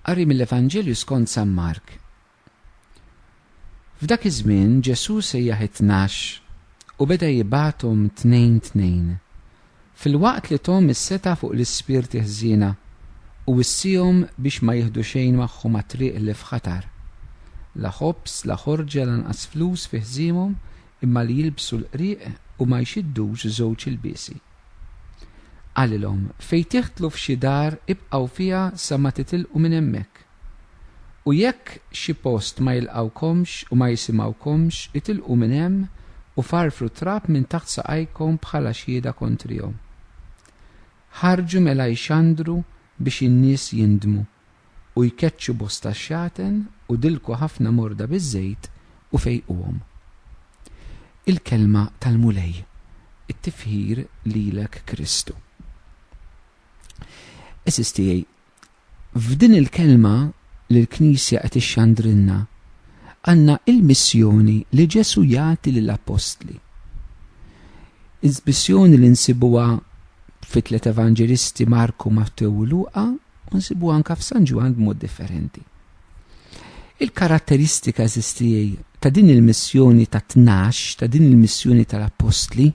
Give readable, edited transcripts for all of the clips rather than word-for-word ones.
Qari mill-Evanġelju skont San Mark. F'dak iż-żmien Ġesu sejjaħ 12 u beda jibgħathom 2-2. Fil-waqt li tom is-seta fuq l-ispirti ħżiena u wissihom biex ma jieħdu xejn magħhom għat-triq li f'ħatar. La ħobs, la ħorġa lanqas flus fi ħżiemhom imma li jilbsu l-qriq u ma jxiddux żewġ ilbiesi. Qalilhom fejn tieħdlu f'xi dar ibqgħu fiha sa ma titilqu minn hemmhekk. U jekk xi post ma jilqgħukomx u ma jisimgħukomx, itilqu minn hemm u farfru trab minn taħt saqajkom bħala xhieda kontrihom. Ħarġu mela jxandru biex in-nies jindmu u jkeċċu bosta xjaten u dilku ħafna morda biż-żejt u fejquhom. Il-kelma tal-mulej, it-tifħir lilek Kristu. Eżis tiegħi, f'din il-kelma li l-Knisja qed ixxandrilna għandna il-missjoni li Ġesu jagħti lill-Apostli. Il-missjoni li nsibuha fit-tliet Evanġelisti Marku, Mattew u Luqa u nsibuha anke f'San Ġwan b'mod differenti. Il-karatteristika eżis tiegħi ta' din il-missjoni ta' 12, ta' din il-missjoni tal-Apostli,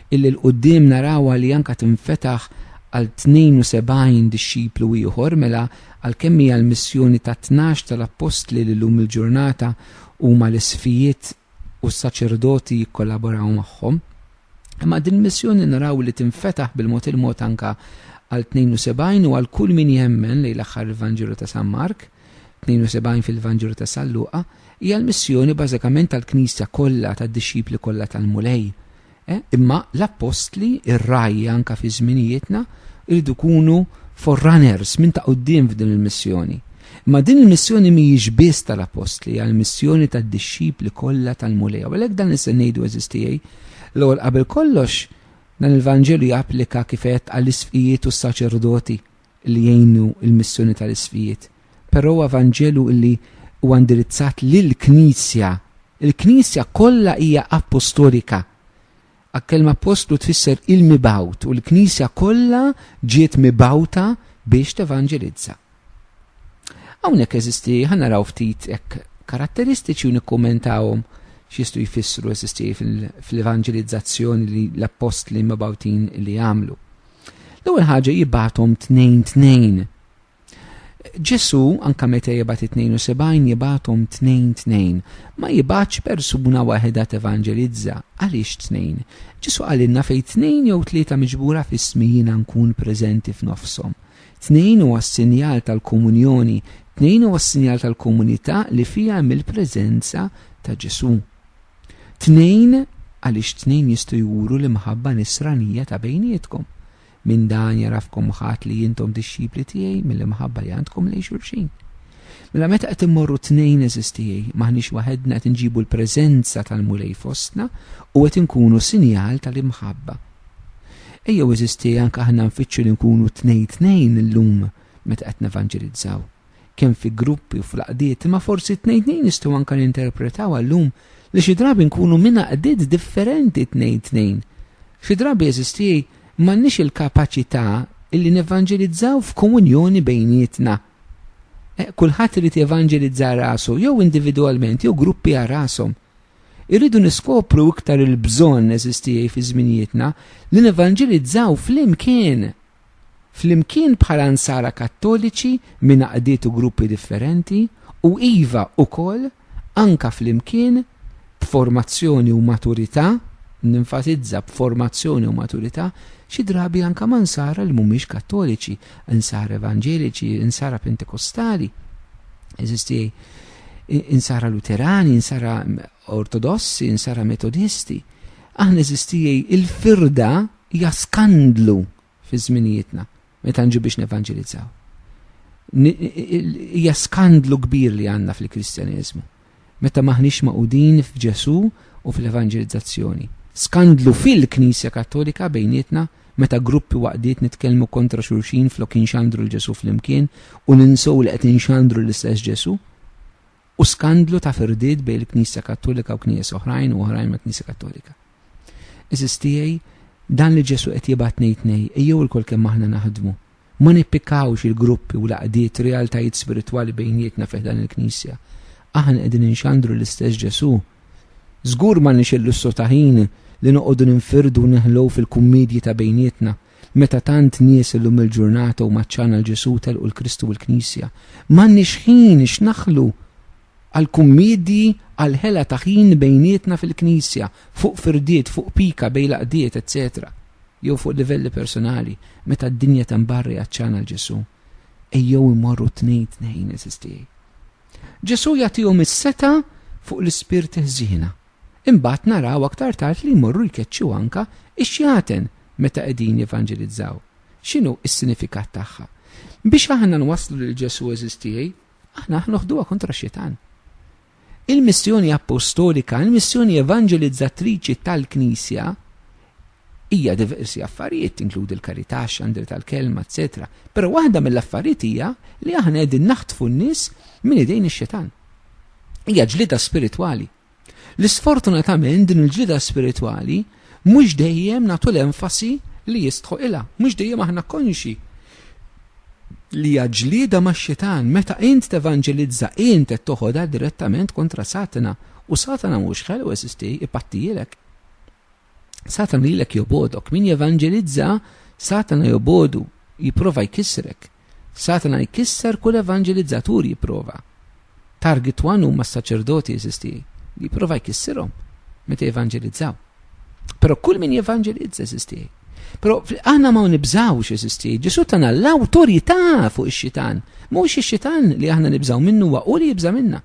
illi l-qudiem narawha li anke tinfetaħ għal 72 dixxiplu ieħor mela għalkemm hija l-missjoni ta' 12 tal-Apostli li llum il-ġurnata huma l-isfijiet u s-saċerdoti jikkollaboraw magħhom. Imma din il-missjoni naraw li tinfetaħ bil-mod il-mod anke għal 72 u għal kull min jemmen lejn l-aħħar il-Vanġelu ta' San Mark, 72 fil-Vanġelu ta' San Luqa, hija l-missjoni bażikament tal-Knisja kollha tad-dixxipli kollha tal-mulej. Imma l-Apostli, ir-rajja anke fi żminijietna, iridu jkunu forerunners minn ta' quddiem f'din il-missjoni. Imma din il-missjoni mhijiex biss tal-Apostli, hija l-missjoni tad-dixxipli kollha tal-mulej. U għalhekk dan issa ngħidu eżis tiegħi, l-ewwel qabel kollox dan il-Vanġelu japplika kif qed għall-isfijiet u s-saċerdoti li jgħinu l-missjoni tal-isfijiet. Però huwa Vanġelu li huwa indirizzat lill-Knisja. Il-Knisja kollha hija apostolika. Għal-kelma apostlu tfisser il-mibawt u l-Knisja kollha ġiet mibawta biex tevanġelizza. Hawnhekk eżisti ħanaraw ftit hekk karatteristiċi u nikkummentawhom x'jistgħu jfissru eżisti fl-evanġelizzazzjoni li l-apostli mibawtin li jagħmlu. L-ewwel ħaġa jibgħathom 2-2. Ġesu anke meta jibgħat 72 jibgħathom 2-2. Ma jibgħatx persuna waħda tevanġelizza. Għaliex 2? Ġesu qalilna fejn 2 jew 3 miġbura f'ismi jiena nkun preżenti f'nofshom. 2 huwa s-sinjal tal-komunjoni, 2 huwa s-sinjal tal-komunità li fiha mill-preżenza ta' Ġesu. 2 għaliex 2 jistgħu juru l-imħabba nisranija ta' bejnietkom. Min dan jarafkom ħadd li jintom dixxipli tiegħi mill-imħabba li għandkom lejn xulxin. Mela meta qed immorru 2 eżis tiegħi maħniex waħedna qed inġibu l-preżenza tal-mulej fostna u qed inkunu sinjal tal-imħabba. Ejjew eżis tiegħi anke aħna nfittxu li nkunu 2-2 illum meta qed nevanġelizzaw. Kemm fi gruppi u fl-qdiet, imma forsi 2-2 nistgħu anke ninterpretaw llum li xi drabi nkunu minn qdiet differenti 2-2. Xi drabi eżis tiegħi m'għandniex il-kapaċità illi nevanġelizzaw f'komunjoni bejnietna. Kulħadd irid jevanġelizza rasu jew individwalment jew gruppi għal rashom. Irridu niskopru iktar il-bżonn eżis tiegħi fi żminijietna li nevanġelizzaw flimkien bħala nsara kattoliċi minn qdiet u gruppi differenti u iva wkoll anke flimkien b'formazzjoni u maturità, ninfatizza b'formazzjoni u maturità xi drabi anke ma' nsara li mhumiex kattoliċi, nsara evanġeliċi, nsara pentekostali, eżisti nsara luterani, nsara ortodossi, nsara metodisti. Aħna eżisti il-firda hija skandlu fi żminijietna meta nġu biex nevanġelizzaw. Hija skandlu kbir li għandna fil-Kristjaneżmu meta maħniex maqudin f'Ġesu u fil-evanġelizzazzjoni. Skandlu fil-Knisja Kattolika bejnietna meta gruppi waqdiet nitkellmu kontra xulxin flok inxandru l-Ġesu flimkien u ninsew li qed inxandru l-istess Ġesu. U skandlu ta' firdiet bejn il-Knisja Kattolika u knies oħrajn u oħrajn ma' Knisja Kattolika. Eżis tiegħi dan li Ġesu qed jibgħat ngħid ejjew ilkoll kemm aħna naħdmu Ma nippikawx il-gruppi u laqdiet realtajiet spiritwali bejnietna fiħdan il-Knisja. Aħna qegħdin inxandru l-istess Ġesu. Żgur ma nixillu s-sotaħin li noqogħdu ninfirdu neħlow fil-kummedji ta' bejnietna meta tant nies illum il-ġurnata u maċċana l-Ġesu telqu l-Kristu u l-Knisja. M'għandniex ħin x'naħlu għal-kummedji għal-ħela ta' ħin bejnietna fil-Knisja, fuq firdiet, fuq pika bej laqdiet, etc. Jew fuq livelli personali, meta d-dinja tambarri għaċċana l-Ġesu. Ejjew imorru tnejn eżistijaj. Ġesu jagħtihom is-seta fuq l-ispirti ħżiena. Imbagħad naraw aktar tard li jmorru jkeċċu anka ix-xjaten meta qegħdin jevanġelizzaw. X'inhu s-sinifikat tagħha? Biex aħna nwasslu lil Ġesu eżistijaj, aħna noħduha kontra x-xjetan. Il-missjoni apostolika, il-missjoni evanġelizzatriċi tal-Knisja hija diversi affarijiet, inkludi l-karità, xandri tal-kelma, etc. Però waħda mill-affarijiet hija li aħna qegħdin naħtfu n-nies minn idejn ix-xetan. Hija ġlieda spiritwali. L-isfortunatament din il-ġlieda spiritwali mhux dejjem nagħtu l-enfasi li jistħu ilha, mhux dejjem aħna konxi li hija ġlieda max-xetan meta int tevanġelizza int qed toħodha direttament kontra Satana u Satana mhux ħelu eżisti ipattijilek. Satan lilek jobodok, min jevanġelizza Satana jobodu, jipprova jkissrek. Satana jkisser kull evanġelizzatur jipprova. Target one huma s-saċerdoti eżisti, jipprova jkissirhom meta jevanġelizzaw. Però kull min jevanġelizza eżisti. Però aħna ma nibżawx eżisti, Ġesu tana l-awtorità fuq ix-xitan, mhux ix-xitan li aħna nibżaw minnu u li jibża minna.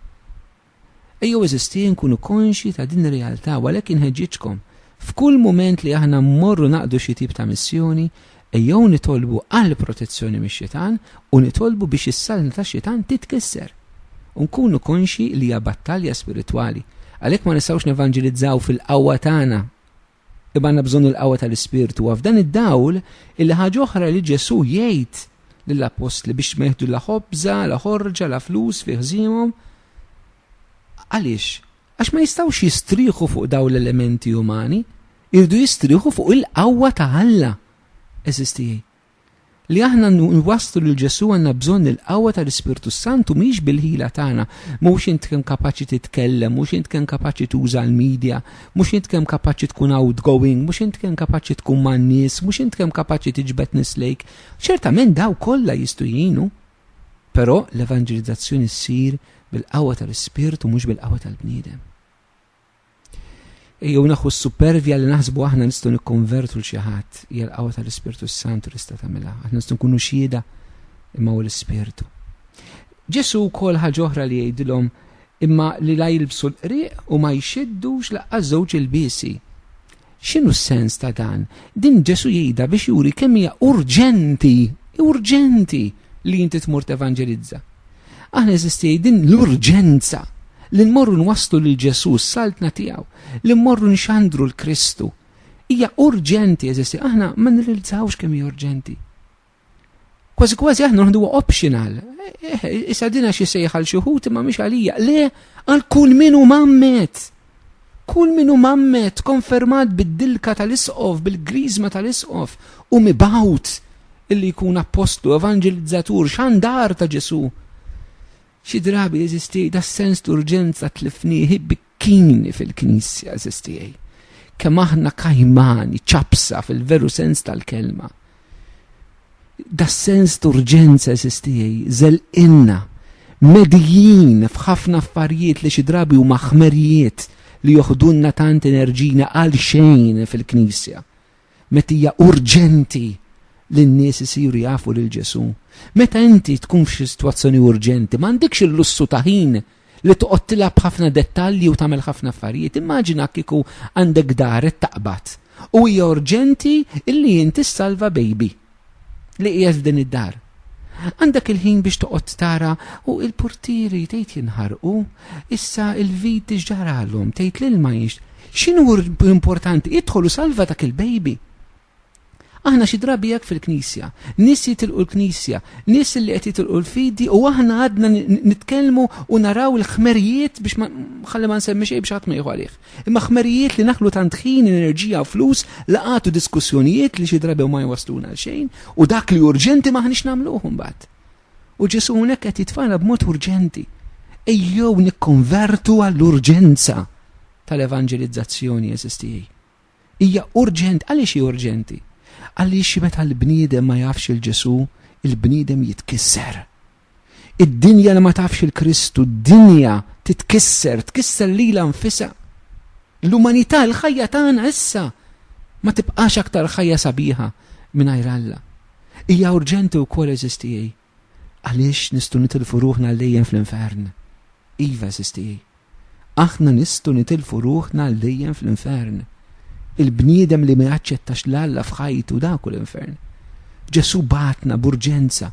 Ejjew eżisti nkunu konxi ta' din ir-realtà għalhekk inħeġġiġkom. F'kull mument li aħna mmorru naqdu xi tip ta' missjoni, ejjew nitolbu għal protezzjoni mix-xitan u nitolbu biex is-salna tax-xitan titkisser. U nkunu konxi li hija battalja spiritwali. Għalhekk ma nistgħux nevanġelizzaw fil-qawwa tagħna. Imma għandna bżonn il-qawwa tal-Ispirtu. U f'dan id-dawl il ħaġa oħra li Ġesu jgħid lill-apostli biex ma jeħdu la ħobża, la ħorġa, la flus fi ħżiemhom. Għaliex? Għax ma jistgħux jistrieħu fuq dawn l-elementi umani, irdu jistrieħu fuq il-qawwa ta' Alla. Eżistijaj. Li aħna nwaslu lil Ġesu għandna bżonn il-qawwa tal-Ispirtu Santu mhix bil-ħila tagħna, mhux int kemm kapaċi titkellem, mhux int kemm kapaċi tuża l-media, mhux int kemm kapaċi tkun outgoing, mhux int kemm kapaċi tkun man-nies, mhux int kemm kapaċi tiġbed nies lejk. Ċertament daw kollha jistgħu jgħinu, però l-evanġelizzazzjoni ssir bil-qawwa tal-Ispirtu mhux bil-qawwa tal-bniedem. Ejjew naħu s-supervja li naħsbu aħna nistgħu nikkonvertu l xi ħadd hija l-qawwa tal-Ispirtu Santu li tista' tagħmilha. Aħna nistgħu nkunu xhieda imma hu l-Ispirtu. Ġesu wkoll ħaġa oħra li jgħidilhom imma li la jilbsu l-qriq u ma jxiddux laqqas żewġ ilbiesi. X'inhu s-sens ta' dan? Din Ġesu jgħidha biex juri kemm hija urġenti li inti tmur tevanġelizza. Aħna eżisti din l-urġenza li nmorru nwaslu lil Ġesu s-saltna tiegħu, li nmorru nxandru l-Kristu. Hija urġenti eżisti, aħna ma nirrealizzawx kemm hija urġenti. Kważi aħna nħduha optional. Issa dina xi sejħal xi ħut imma mhix għalija. Le, għal kull min hu mammet. Kull min hu mammet konfermat bid-dilka tal-isqof, bil-griżma tal-isqof u mibgħut illi jkun apostlu, evanġelizzatur, xandar ta' Ġesu. Xi drabi jeżisti da sens urġenza tlifnieh bikkini fil-Knisja eżistijaj. Kemm aħna kajmani, ċabsa fil-veru sens tal-kelma. Da sens urġenza eżistijaj, żelqinna, medijin f'ħafna affarijiet li xi drabi huma ħmerijiet li joħdunna tant enerġina għal xejn fil-Knisja. Meta hija urġenti li n-nies isiru jafu lil Ġesu. Meta inti tkun f'xi sitwazzjoni urġenti, m'għandekx il-lussu ta' ħin li toqgħod tilab ħafna dettalji u tagħmel ħafna affarijiet. Immaġina kieku għandek dar qed taqbad u hija urġenti illi inti ssalva baby li qiegħed f'din id-dar. Għandek il-ħin biex toqgħod tara u l-portieri tgħid jinħarqu, issa il-vit ġaralhom tgħid lil ma x'inhu importanti idħol u salva dak il-baby. aħna xi drabi jekk fil-Knisja, nies jitilqu l-Knisja, nies li qed jitilqu l-fidi u aħna għadna nitkellmu u naraw il-ħmerijiet biex ħalli ma nsemmi xejn biex ħadd ma jieħu għalih. Imma ħmerijiet li naħlu tant ħin, enerġija u flus laqatu diskussjonijiet li xi drabi ma jwasluna għal xejn u dak li urġenti maħniex nagħmluh imbagħad. U Ġesu hawnhekk qed jitfana b'mod urġenti. Ejjew nikkonvertu għall-urġenza tal-evanġelizzazzjoni eżistijaj. Hija urġenti, għaliex hija urġenti? Għaliex meta l-bniedem ma jafx il-Ġesu, il-bniedem jitkisser. Id-dinja li ma tafx il-Kristu, d-dinja titkisser lilha nfisha. L-umanità, l-ħajja tagħna issa ma tibqax aktar ħajja sabiħa mingħajr Alla. Hija urġenti wkoll eżistijaj. Għaliex nistgħu nitilfu ruħna lejjem fl-infern. Iva eżistijaj. Aħna nistgħu nitilfu ruħna lejjem fl-infern. Il-bniedem li ma jaċċettax l-Alla f'ħajtu dak l-infern. Ġesu batna b'urġenza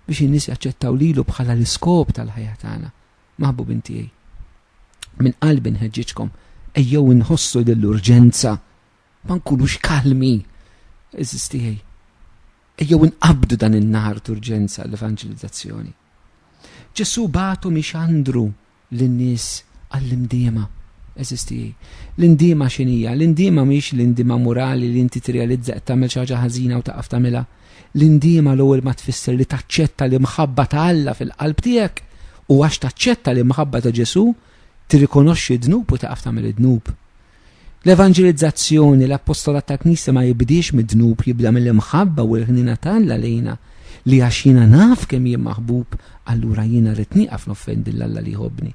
biex in-nies jaċċettaw lilu bħala l-iskop tal-ħajja tagħna. Maħbubin tiegħi. Min qalbi nħeġġiġkom ejjew inħossu dell-urġenza ma nkunux kalmi. Eżistijaj. Ejjew inqabdu dan in-nar urġenza l-evanġelizzazzjoni. Ġesu batu mixandru lin-nies għall-imdiema. Eżistijaj. L-indiema x'inhija? L-indiema mhix l-indiema morali li inti tirrealizza qed tagħmel xi ħaġa ħażina u taqaf tagħmilha. L-indiema l-ewwel ma tfisser li taċċetta l-imħabba ta' Alla fil-qalb tiegħek u għax taċċetta l-imħabba ta' Ġesu tirrikonoxxi d-dnub u taqaf tagħmel id-dnub. L-evanġelizzazzjoni, l-appostolat ta' Knisja ma jibdiex mid-dnub, jibda mill-imħabba u l-ħnina ta' Alla lejna li għax jiena naf kemm jien maħbub, allura jiena rrid nieqaf noffendi l-Alla li jħobbni.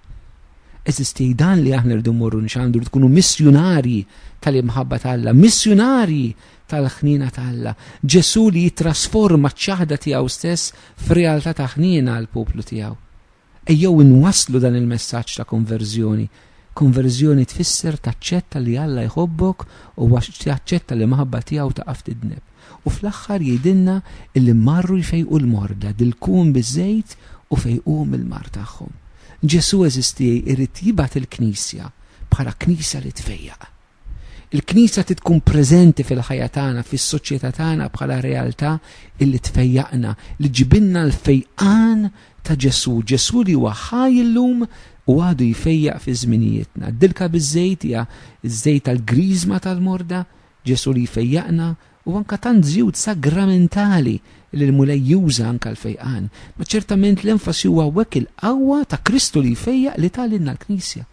Eżisti dan li aħna rridu mmorru nixandru tkunu missjonari tal-imħabba tal-Alla, missjonari tal-ħnina tal-Alla. Ġesu li jitrasforma ċ-ċaħda tiegħu stess f'realtà ta' ħnina għall-poplu tiegħu. Ejjew inwasslu dan il-messaġġ ta' konverżjoni. Konverżjoni tfisser taċċetta li Alla jħobbok u taċċetta li maħabba tiegħu taqaf tidneb. U fl-aħħar jgħidilna illi marru jfejqu l-morda dilkum biż-żejt u fejquhom il-mar tagħhom. Ġesu eżistijaj irrid jibgħat il-Knisja bħala Knisja li tfejjaq. Il-Knisja tkun preżenti fil-ħajja tagħna, fis-soċjetà tagħna bħala realtà illi tfejjaqna, li ġibinna l-fejqan ta' Ġesu. Ġesu li huwa ħaj illum u għadu jfejjaq fi żminijietna. Dilka biż-żejt hija ż-żejt tal-griżma tal-morda, Ġesu li jfejjaqna u anka tant żjud sagramentali li l-mulej juża anka l-fejqan. Ma ċertament l-enfasi huwa hekk il-qawwa ta' Kristu li jfejjaq li talilna l-Knisja.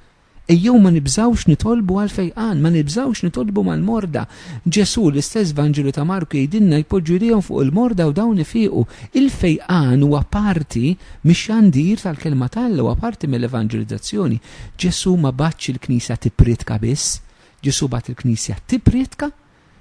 Ejjew ma nibżawx nitolbu għal-fejqan, ma nibżawx nitolbu mal-morda. Ġesu l-istess Vanġelu ta' Marku jgħidilna jpoġġu idejhom fuq il-morda u dawn ifiequ. Il-fejqan huwa parti mix-xandir tal-kelma tal-Alla, huwa parti mill-evanġelizzazzjoni. Ġesu ma batx il-Knisja tipritka biss, Ġesu bat il-Knisja tipritka,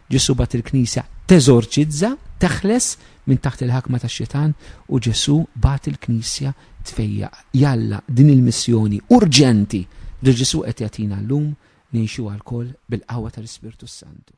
Ġesu bat il-Knisja teżorċizza, teħles minn taħt il-ħakma tax-xitan u Ġesu bat il-Knisja tfejjaq. Jalla din il-missjoni urġenti li Ġesu qed jagħtina llum ngħixu għalkoll bil-qawwa tal-Ispirtu Santu.